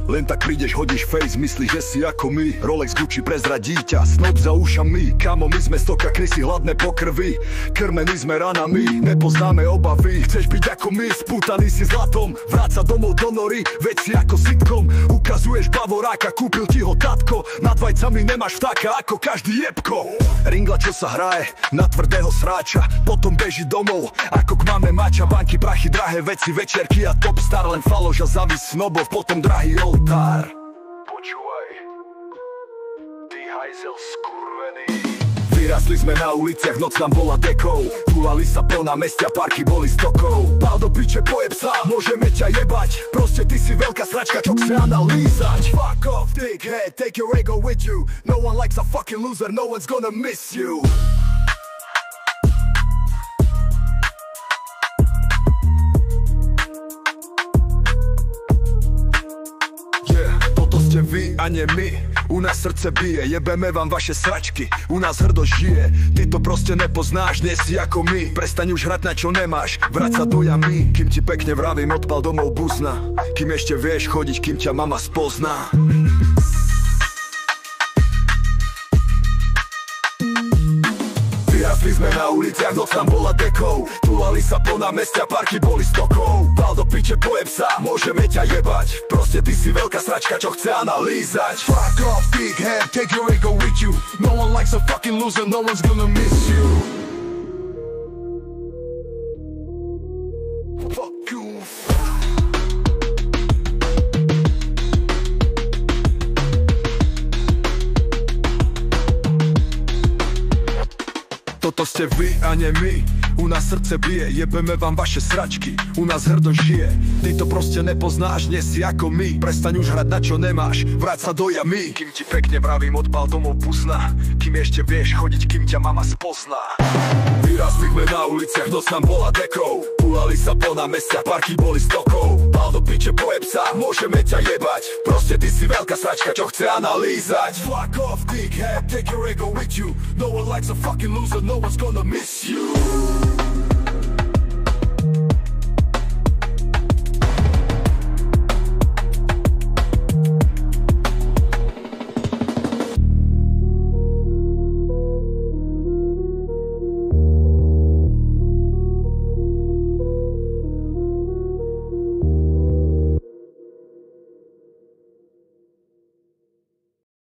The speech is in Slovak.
Len tak prídeš, hodíš face, myslíš, že si ako my. Rolex Gucci prezradí ťa, snob za ušami. Kamo, my sme stoka krysy, hladné po krvi. Krmení sme ranami, nepoznáme obavy. Chceš byť ako my, spútaný si zlatom. Vráca domov do nory, veď si ako sitcom. Ukazuješ bavoráka, kúpil ti ho tatko. Nad vajcami nemáš vtáka ako každý jebko. Ringla, čo sa hraje na tvrdého sráča, potom beží domov ako k mame mača. Banky, prachy, drahé veci, večerky a top star. Len faloš a závis snobov, potom drahý oltár. Počúvaj, ty hajzel skurvený. Vyrastli sme na uliciach, noc nám bola dekou. Túlali sa plná mestia, parky boli stokou. Pál do piče, pojeb sa, môžeme ťa jebať. Proste ty si veľká sračka, čo chce analýzať. Fuck off, dickhead, take your ego with you. No one likes a fucking loser, no one's gonna miss you. Vy a nie my, u nás srdce bije, jebeme vám vaše sračky, u nás hrdo žije. Ty to proste nepoznáš, nie si ako my. Prestaň už hrať na čo nemáš, vrať sa do jamy. Kým ti pekne vravím, odpal domov buzna. Kým ešte vieš chodiť, kým ťa mama spozná. Vyrastli sme na uliciach, noc nám bola dekou. Túlali sa plná mestia, parky boli stokou. Pál do piče, pojeb sa, môžeme ťa jebať. Proste ty si veľká sračka, čo chce analýzať. Fuck off, big head, take your ego with you. No one likes a fucking loser, no one's gonna miss you. Fuck you. Toto ste vy a nie my, u nás srdce bije, jebeme vám vaše sračky, u nás hrdo žije. Ty to proste nepoznáš, nie si ako my. Prestaň už hrať na čo nemáš, vráť sa do jamy. Kým ti pekne vravím, odpal domov buzna. Kým ešte vieš chodiť, kým ťa mama spozná. Vyrastli sme na uliciach, noc nám bola dekou. Túlali sa plná mestia, parky boli stokou. Pál do piče, pojeb sa, môžeme ťa jebať. Proste ty si veľká sračka, čo chce analýzať. Fuck off, dickhead, take your ego with you. No one likes a fucking loser, no one's gonna miss you.